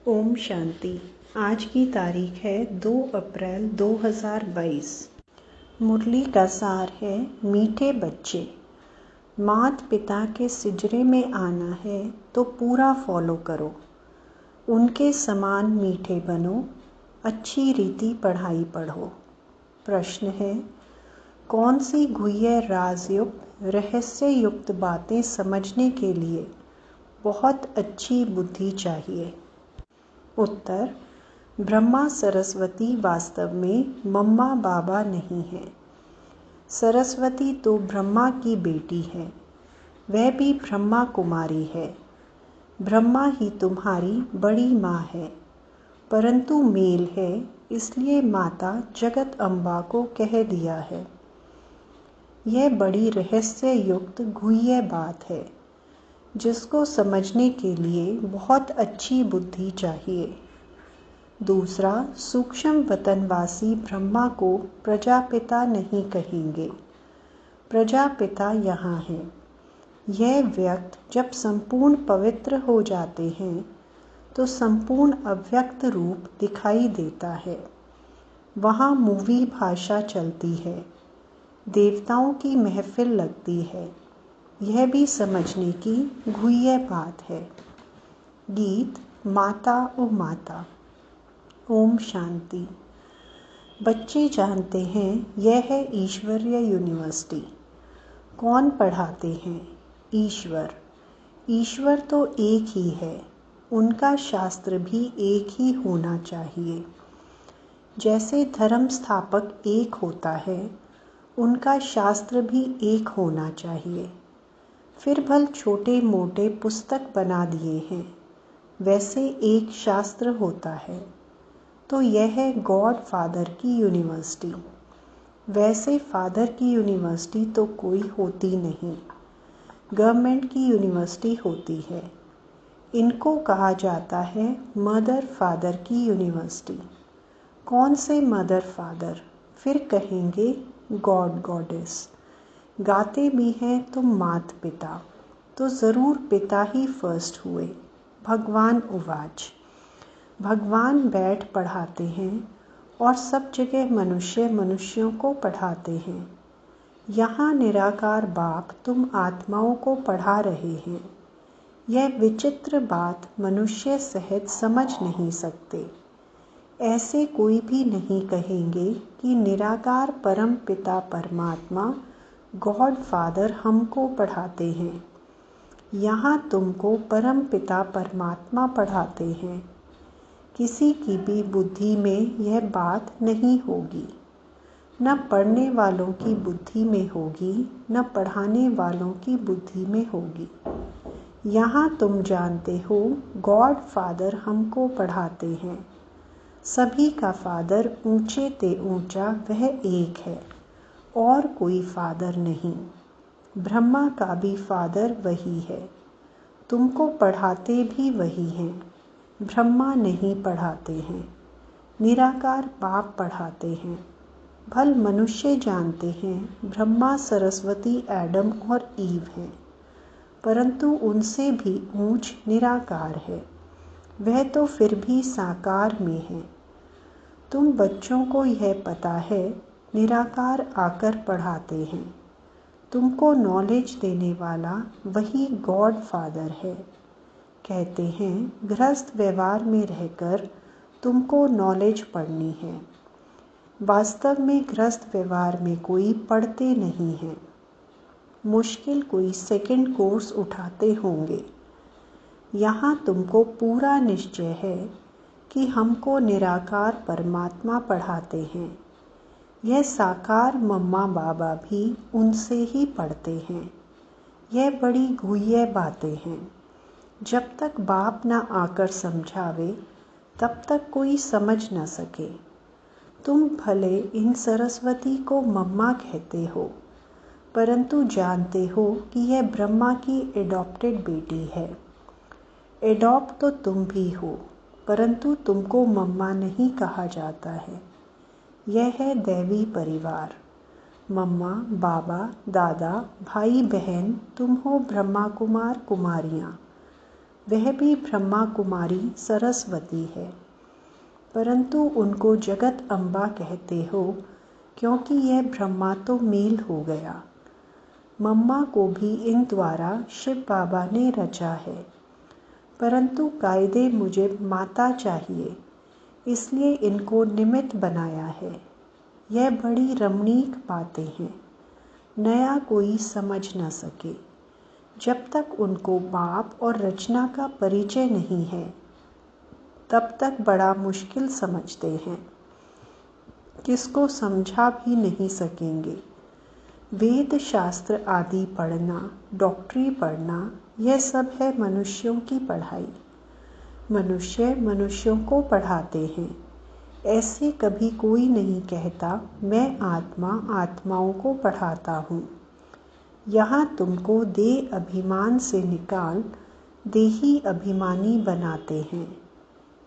ओम शांति। आज की तारीख है 2 अप्रैल 2022। मुरली का सार है, मीठे बच्चे, माता पिता के सिजरे में आना है तो पूरा फॉलो करो, उनके समान मीठे बनो, अच्छी रीति पढ़ाई पढ़ो। प्रश्न है, कौन सी गुह्य राजयुक्त रहस्ययुक्त बातें समझने के लिए बहुत अच्छी बुद्धि चाहिए? उत्तर, ब्रह्मा सरस्वती वास्तव में मम्मा बाबा नहीं है। सरस्वती तो ब्रह्मा की बेटी है, वह भी ब्रह्मा कुमारी है। ब्रह्मा ही तुम्हारी बड़ी माँ है, परंतु मेल है, इसलिए माता जगत अम्बा को कह दिया है। यह बड़ी रहस्य युक्त गुह्य बात है, जिसको समझने के लिए बहुत अच्छी बुद्धि चाहिए। दूसरा, सूक्ष्म वतनवासी ब्रह्मा को प्रजापिता नहीं कहेंगे। प्रजापिता यहाँ है। यह व्यक्त जब संपूर्ण पवित्र हो जाते हैं तो संपूर्ण अव्यक्त रूप दिखाई देता है। वहाँ मूवी भाषा चलती है, देवताओं की महफिल लगती है। यह भी समझने की गुह्य बात है। गीत माता ओ माता। ओम शांति। बच्चे जानते हैं यह है ईश्वरीय यूनिवर्सिटी। कौन पढ़ाते हैं? ईश्वर। ईश्वर तो एक ही है, उनका शास्त्र भी एक ही होना चाहिए। जैसे धर्म स्थापक एक होता है, उनका शास्त्र भी एक होना चाहिए। फिर भल छोटे मोटे पुस्तक बना दिए हैं, वैसे एक शास्त्र होता है। तो यह है गॉड फादर की यूनिवर्सिटी। वैसे फादर की यूनिवर्सिटी तो कोई होती नहीं, गवर्नमेंट की यूनिवर्सिटी होती है। इनको कहा जाता है मदर फादर की यूनिवर्सिटी। कौन से मदर फादर? फिर कहेंगे गॉड गॉडेस। गाते भी हैं तो मात पिता, तो ज़रूर पिता ही फर्स्ट हुए। भगवान उवाच। भगवान बैठ पढ़ाते हैं और सब जगह मनुष्य मनुष्यों को पढ़ाते हैं। यहाँ निराकार बाप तुम आत्माओं को पढ़ा रहे हैं। यह विचित्र बात मनुष्य सहज समझ नहीं सकते। ऐसे कोई भी नहीं कहेंगे कि निराकार परम पिता परमात्मा गॉड फादर हमको पढ़ाते हैं। यहाँ तुमको परम पिता परमात्मा पढ़ाते हैं। किसी की भी बुद्धि में यह बात नहीं होगी, न पढ़ने वालों की बुद्धि में होगी, न पढ़ाने वालों की बुद्धि में होगी। यहाँ तुम जानते हो गॉड फादर हमको पढ़ाते हैं। सभी का फादर ऊंचे ते ऊंचा वह एक है, और कोई फादर नहीं। ब्रह्मा का भी फादर वही है, तुमको पढ़ाते भी वही हैं। ब्रह्मा नहीं पढ़ाते हैं, निराकार बाप पढ़ाते हैं। भल मनुष्य जानते हैं ब्रह्मा सरस्वती एडम और ईव हैं, परंतु उनसे भी ऊंच निराकार है। वह तो फिर भी साकार में है। तुम बच्चों को यह पता है निराकार आकर पढ़ाते हैं। तुमको नॉलेज देने वाला वही गॉड फादर है। कहते हैं गृहस्थ व्यवहार में रहकर तुमको नॉलेज पढ़नी है। वास्तव में गृहस्थ व्यवहार में कोई पढ़ते नहीं है। मुश्किल कोई सेकंड कोर्स उठाते होंगे। यहाँ तुमको पूरा निश्चय है कि हमको निराकार परमात्मा पढ़ाते हैं। यह साकार मम्मा बाबा भी उनसे ही पढ़ते हैं। यह बड़ी गुह्य बातें हैं। जब तक बाप ना आकर समझावे तब तक कोई समझ न सके। तुम भले इन सरस्वती को मम्मा कहते हो, परंतु जानते हो कि यह ब्रह्मा की एडॉप्टेड बेटी है। एडॉप्ट तो तुम भी हो, परंतु तुमको मम्मा नहीं कहा जाता है। यह है दैवी परिवार। मम्मा बाबा दादा भाई बहन तुम हो ब्रह्मा कुमार कुमारियाँ। वह भी ब्रह्मा कुमारी सरस्वती है, परंतु उनको जगत अम्बा कहते हो क्योंकि यह ब्रह्मा तो मेल हो गया। मम्मा को भी इन द्वारा शिव बाबा ने रचा है, परंतु कायदे मुझे माता चाहिए, इसलिए इनको निमित्त बनाया है। यह बड़ी रमणीक बातें हैं, नया कोई समझ न सके। जब तक उनको बाप और रचना का परिचय नहीं है, तब तक बड़ा मुश्किल समझते हैं, किसको समझा भी नहीं सकेंगे। वेद शास्त्र आदि पढ़ना, डॉक्टरी पढ़ना, यह सब है मनुष्यों की पढ़ाई। मनुष्य मनुष्यों को पढ़ाते हैं। ऐसे कभी कोई नहीं कहता मैं आत्मा आत्माओं को पढ़ाता हूँ। यहाँ तुमको देह अभिमान से निकाल देही अभिमानी बनाते हैं।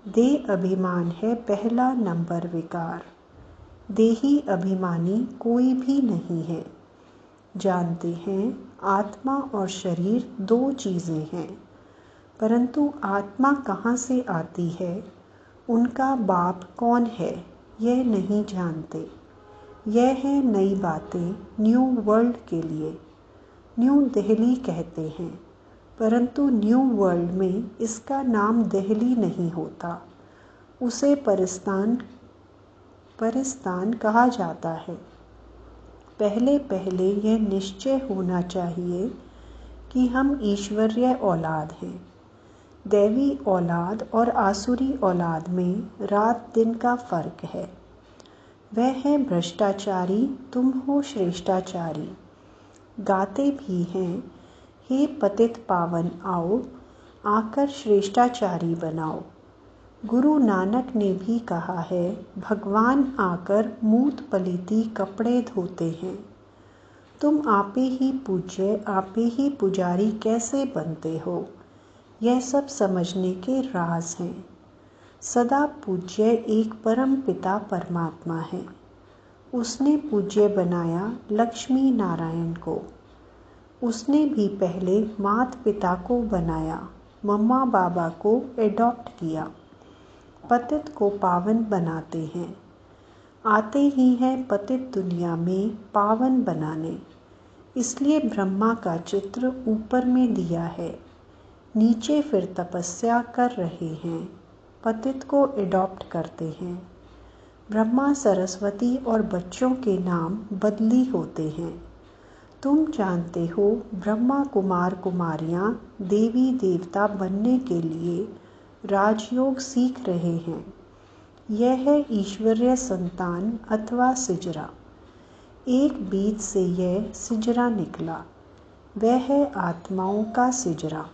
देह अभिमान है पहला नंबर विकार। देही अभिमानी कोई भी नहीं है। जानते हैं आत्मा और शरीर दो चीज़ें हैं, परंतु आत्मा कहाँ से आती है, उनका बाप कौन है, यह नहीं जानते। यह है नई बातें न्यू वर्ल्ड के लिए। न्यू दिल्ली कहते हैं, परंतु न्यू वर्ल्ड में इसका नाम दिल्ली नहीं होता, उसे परिस्तान कहा जाता है। पहले पहले यह निश्चय होना चाहिए कि हम ईश्वरीय औलाद हैं। दैवी औलाद और आसुरी औलाद में रात दिन का फर्क है। वह है भ्रष्टाचारी, तुम हो श्रेष्ठाचारी। गाते भी हैं, हे पतित पावन आओ, आकर श्रेष्ठाचारी बनाओ। गुरु नानक ने भी कहा है, भगवान आकर मूत पलीती कपड़े धोते हैं। तुम आपे ही पूज्य, आपे ही पुजारी कैसे बनते हो, यह सब समझने के राज हैं। सदा पूज्य एक परम पिता परमात्मा है। उसने पूज्य बनाया लक्ष्मी नारायण को। उसने भी पहले मात पिता को बनाया, मम्मा बाबा को एडॉप्ट किया। पतित को पावन बनाते हैं। आते ही हैं पतित दुनिया में पावन बनाने। इसलिए ब्रह्मा का चित्र ऊपर में दिया है, नीचे फिर तपस्या कर रहे हैं, पतित को एडॉप्ट करते हैं। ब्रह्मा सरस्वती और बच्चों के नाम बदली होते हैं। तुम जानते हो ब्रह्मा कुमार कुमारियाँ देवी देवता बनने के लिए राजयोग सीख रहे हैं। यह है ईश्वरीय संतान अथवा सिजरा। एक बीज से यह सिजरा निकला। वह है आत्माओं का सिजरा।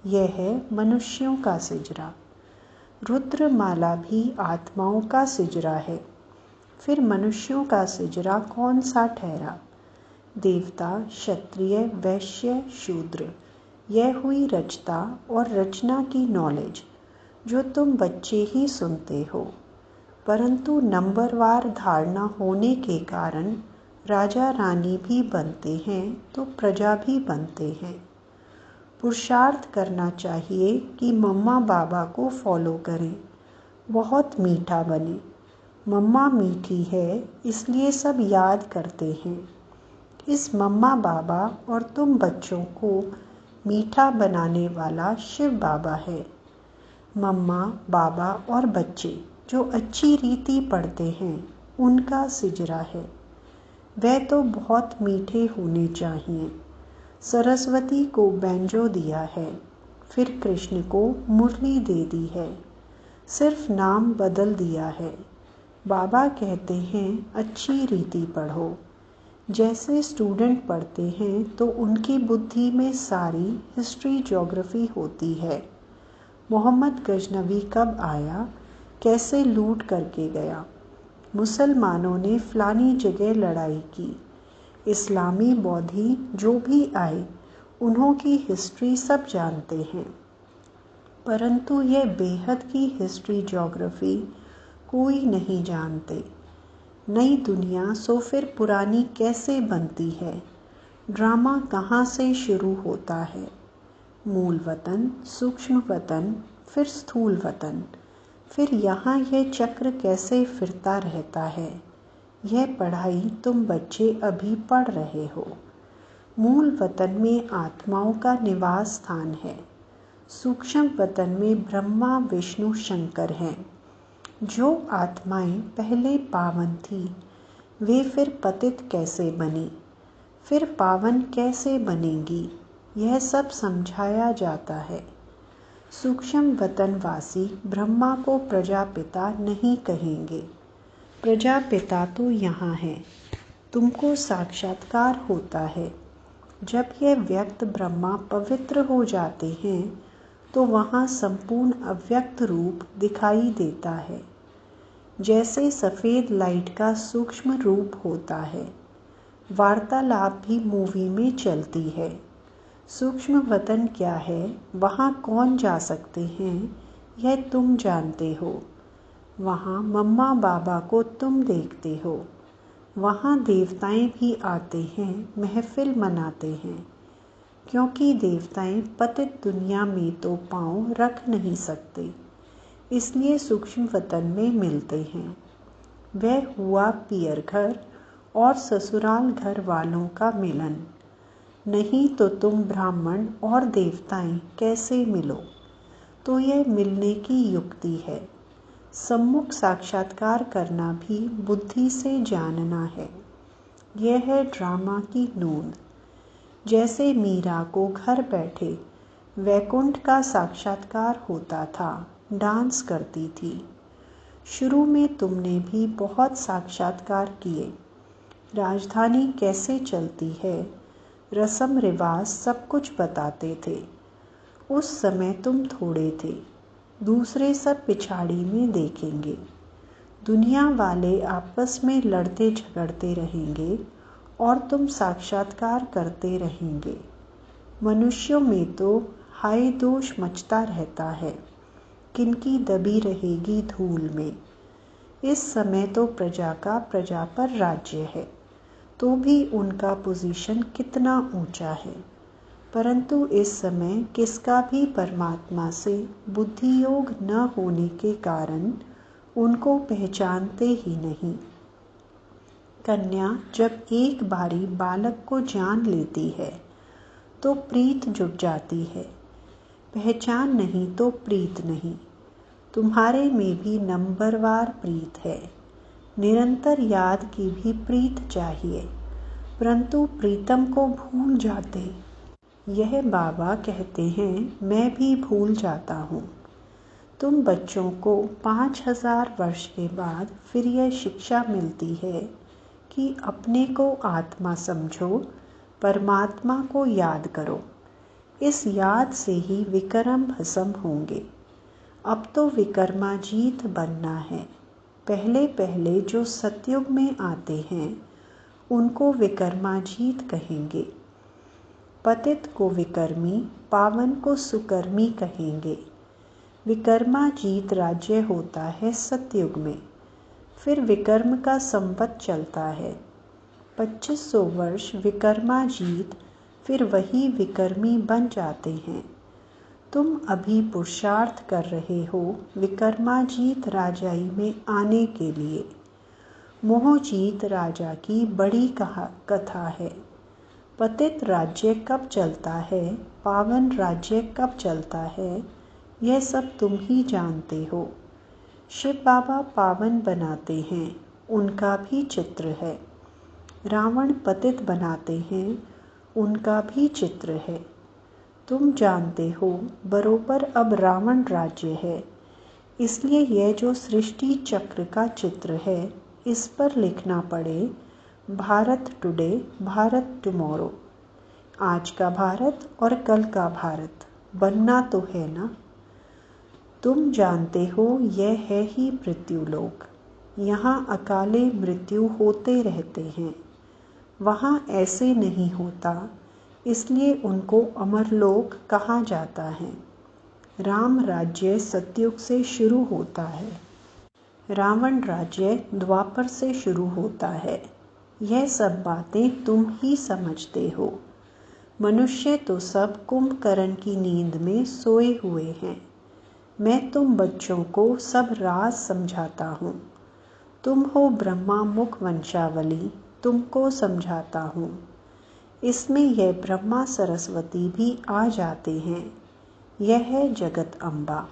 यह है मनुष्यों का सिजरा। रुद्रमाला भी आत्माओं का सिजरा है। फिर मनुष्यों का सिजरा कौन सा ठहरा? देवता, क्षत्रिय, वैश्य, शूद्र। यह हुई रचता और रचना की नॉलेज, जो तुम बच्चे ही सुनते हो, परंतु नंबरवार धारणा होने के कारण राजा रानी भी बनते हैं तो प्रजा भी बनते हैं। पुरुषार्थ करना चाहिए कि मम्मा बाबा को फॉलो करें, बहुत मीठा बने। मम्मा मीठी है इसलिए सब याद करते हैं। इस मम्मा बाबा और तुम बच्चों को मीठा बनाने वाला शिव बाबा है। मम्मा बाबा और बच्चे जो अच्छी रीति पढ़ते हैं, उनका सिजरा है। वह तो बहुत मीठे होने चाहिए। सरस्वती को बैंजो दिया है, फिर कृष्ण को मुरली दे दी है, सिर्फ नाम बदल दिया है। बाबा कहते हैं अच्छी रीति पढ़ो। जैसे स्टूडेंट पढ़ते हैं तो उनकी बुद्धि में सारी हिस्ट्री ज्योग्राफी होती है। मोहम्मद गजनवी कब आया, कैसे लूट करके गया, मुसलमानों ने फलानी जगह लड़ाई की, इस्लामी बौद्धि जो भी आए, उन्हों की हिस्ट्री सब जानते हैं। परंतु यह बेहद की हिस्ट्री ज्योग्राफी कोई नहीं जानते। नई दुनिया सो फिर पुरानी कैसे बनती है, ड्रामा कहाँ से शुरू होता है। मूल वतन, सूक्ष्म वतन, फिर स्थूल वतन। फिर यहाँ यह चक्र कैसे फिरता रहता है, यह पढ़ाई तुम बच्चे अभी पढ़ रहे हो। मूल वतन में आत्माओं का निवास स्थान है। सूक्ष्म वतन में ब्रह्मा, विष्णु, शंकर हैं। जो आत्माएं पहले पावन थी, वे फिर पतित कैसे बनी, फिर पावन कैसे बनेंगी, यह सब समझाया जाता है। सूक्ष्म वतनवासी ब्रह्मा को प्रजापिता नहीं कहेंगे। प्रजापिता तो यहाँ है। तुमको साक्षात्कार होता है। जब यह व्यक्त ब्रह्मा पवित्र हो जाते हैं तो वहाँ संपूर्ण अव्यक्त रूप दिखाई देता है। जैसे सफ़ेद लाइट का सूक्ष्म रूप होता है। वार्तालाप भी मूवी में चलती है। सूक्ष्म वतन क्या है, वहाँ कौन जा सकते हैं, यह तुम जानते हो। वहाँ मम्मा बाबा को तुम देखते हो। वहाँ देवताएं भी आते हैं, महफिल मनाते हैं। क्योंकि देवताएं पतित दुनिया में तो पाँव रख नहीं सकते, इसलिए सूक्ष्म वतन में मिलते हैं। वह हुआ पियर घर और ससुराल घर वालों का मिलन। नहीं तो तुम ब्राह्मण और देवताएं कैसे मिलो। तो यह मिलने की युक्ति है। सम्मुख साक्षात्कार करना भी बुद्धि से जानना है। यह है ड्रामा की नूंद। जैसे मीरा को घर बैठे वैकुंठ का साक्षात्कार होता था, डांस करती थी। शुरू में तुमने भी बहुत साक्षात्कार किए। राजधानी कैसे चलती है, रस्म रिवाज सब कुछ बताते थे। उस समय तुम थोड़े थे, दूसरे सब पिछाड़ी में देखेंगे। दुनिया वाले आपस में लड़ते झगड़ते रहेंगे और तुम साक्षात्कार करते रहेंगे। मनुष्यों में तो हाय दोष मचता रहता है, किनकी दबी रहेगी धूल में। इस समय तो प्रजा का प्रजा पर राज्य है, तो भी उनका पोजीशन कितना ऊंचा है। परंतु इस समय किसका भी परमात्मा से बुद्धि योग न होने के कारण उनको पहचानते ही नहीं। कन्या जब एक बारी बालक को जान लेती है तो प्रीत जुट जाती है। पहचान नहीं तो प्रीत नहीं। तुम्हारे में भी नंबरवार प्रीत है। निरंतर याद की भी प्रीत चाहिए, परंतु प्रीतम को भूल जाते। यह बाबा कहते हैं, मैं भी भूल जाता हूँ। तुम बच्चों को 5000 वर्ष के बाद फिर यह शिक्षा मिलती है कि अपने को आत्मा समझो, परमात्मा को याद करो। इस याद से ही विक्रम भस्म होंगे। अब तो विक्रमाजीत बनना है। पहले पहले जो सतयुग में आते हैं उनको विक्रमाजीत कहेंगे। पतित को विकर्मी, पावन को सुकर्मी कहेंगे। विक्रमाजीत राज्य होता है सतयुग में। फिर विक्रम का संवत चलता है 2500 वर्ष विक्रमाजीत, फिर वही विकर्मी बन जाते हैं। तुम अभी पुरुषार्थ कर रहे हो विक्रमाजीत राजाई में आने के लिए। मोहजीत राजा की बड़ी कथा है। पतित राज्य कब चलता है, पावन राज्य कब चलता है, यह सब तुम ही जानते हो। शिव बाबा पावन बनाते हैं, उनका भी चित्र है। रावण पतित बनाते हैं, उनका भी चित्र है। तुम जानते हो बरोबर अब रावण राज्य है। इसलिए यह जो सृष्टि चक्र का चित्र है, इस पर लिखना पड़े भारत टुडे, भारत टुमारो। आज का भारत और कल का भारत बनना तो है ना। तुम जानते हो यह है ही मृत्युलोक। यहाँ अकाले मृत्यु होते रहते हैं। वहाँ ऐसे नहीं होता, इसलिए उनको अमरलोक कहा जाता है। राम राज्य सतयुग से शुरू होता है। रावण राज्य द्वापर से शुरू होता है। यह सब बातें तुम ही समझते हो। मनुष्य तो सब कुंभकर्ण की नींद में सोए हुए हैं। मैं तुम बच्चों को सब राज समझाता हूँ। तुम हो ब्रह्मा मुख वंशावली, तुमको समझाता हूँ। इसमें यह ब्रह्मा सरस्वती भी आ जाते हैं। यह है जगत अम्बा।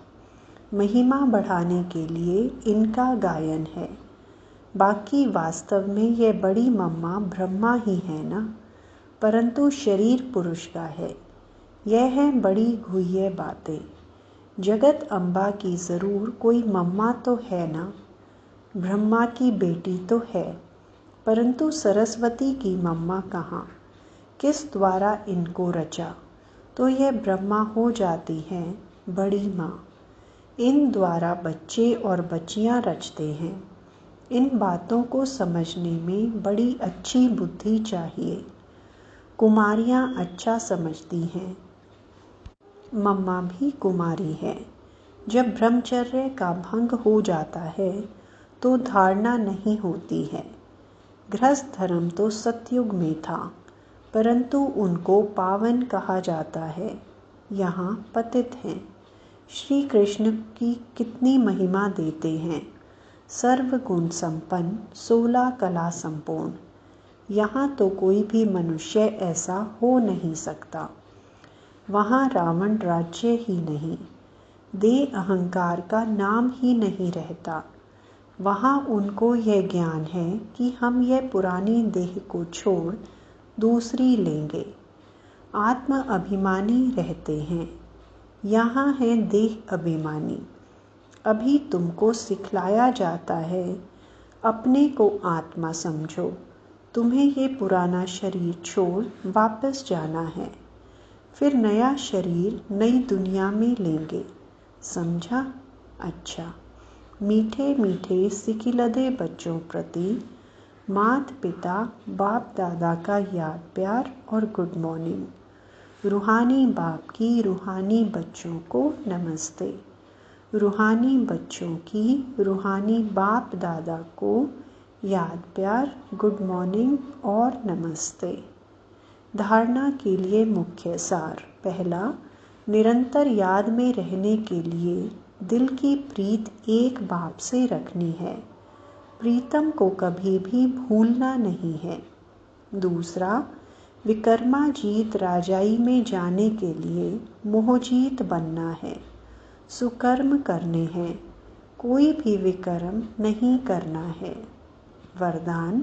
महिमा बढ़ाने के लिए इनका गायन है। बाकी वास्तव में यह बड़ी मम्मा ब्रह्मा ही है ना, परंतु शरीर पुरुष का है। यह है बड़ी गुह्य बातें। जगत अम्बा की ज़रूर कोई मम्मा तो है ना, ब्रह्मा की बेटी तो है, परंतु सरस्वती की मम्मा कहाँ? किस द्वारा इनको रचा? तो यह ब्रह्मा हो जाती हैं बड़ी माँ। इन द्वारा बच्चे और बच्चियाँ रचते हैं। इन बातों को समझने में बड़ी अच्छी बुद्धि चाहिए। कुमारियाँ अच्छा समझती हैं। मम्मा भी कुमारी है। जब ब्रह्मचर्य का भंग हो जाता है तो धारणा नहीं होती है। गृहस्थ धर्म तो सतयुग में था, परंतु उनको पावन कहा जाता है। यहाँ पतित हैं। श्री कृष्ण की कितनी महिमा देते हैं। सर्वगुण संपन्न, 16 कला संपूर्ण। यहाँ तो कोई भी मनुष्य ऐसा हो नहीं सकता। वहाँ रावण राज्य ही नहीं, देह अहंकार का नाम ही नहीं रहता। वहाँ उनको यह ज्ञान है कि हम यह पुरानी देह को छोड़ दूसरी लेंगे। आत्म अभिमानी रहते हैं। यहाँ है देह अभिमानी। अभी तुमको सिखलाया जाता है अपने को आत्मा समझो। तुम्हें ये पुराना शरीर छोड़ वापस जाना है। फिर नया शरीर नई दुनिया में लेंगे। समझा? अच्छा। मीठे मीठे सिकिलदे बच्चों प्रति माता पिता बाप दादा का याद प्यार और गुड मॉर्निंग। रूहानी बाप की रूहानी बच्चों को नमस्ते। रूहानी बच्चों की रूहानी बाप दादा को याद प्यार गुड मॉर्निंग और नमस्ते। धारणा के लिए मुख्य सार। पहला, निरंतर याद में रहने के लिए दिल की प्रीत एक बाप से रखनी है। प्रीतम को कभी भी भूलना नहीं है। दूसरा, विकर्माजीत राजाई में जाने के लिए मोहजीत बनना है। सुकर्म करने हैं, कोई भी विकर्म नहीं करना है। वरदान,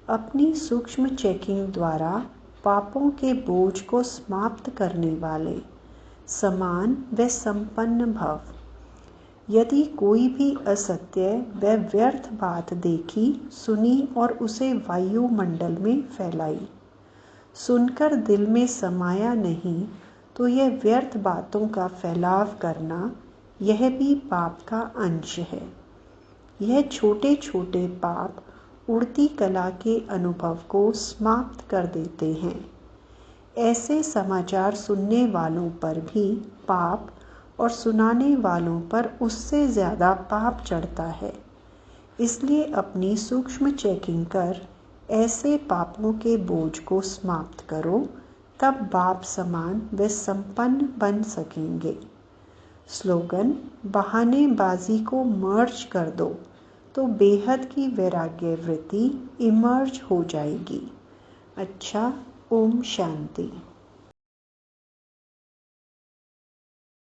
अपनी सूक्ष्म चेकिंग द्वारा पापों के बोझ को समाप्त करने वाले समान व संपन्न भव। यदि कोई भी असत्य व व्यर्थ बात देखी सुनी और उसे वायुमंडल में फैलाई, सुनकर दिल में समाया नहीं, तो यह व्यर्थ बातों का फैलाव करना यह भी पाप का अंश है। यह छोटे छोटे पाप उड़ती कला के अनुभव को समाप्त कर देते हैं। ऐसे समाचार सुनने वालों पर भी पाप और सुनाने वालों पर उससे ज़्यादा पाप चढ़ता है। इसलिए अपनी सूक्ष्म चेकिंग कर ऐसे पापों के बोझ को समाप्त करो, तब बाप समान व संपन्न बन सकेंगे। स्लोगन, बहानेबाजी को मर्ज कर दो तो बेहद की वैराग्य वृत्ति इमर्ज हो जाएगी। अच्छा, ओम शांति।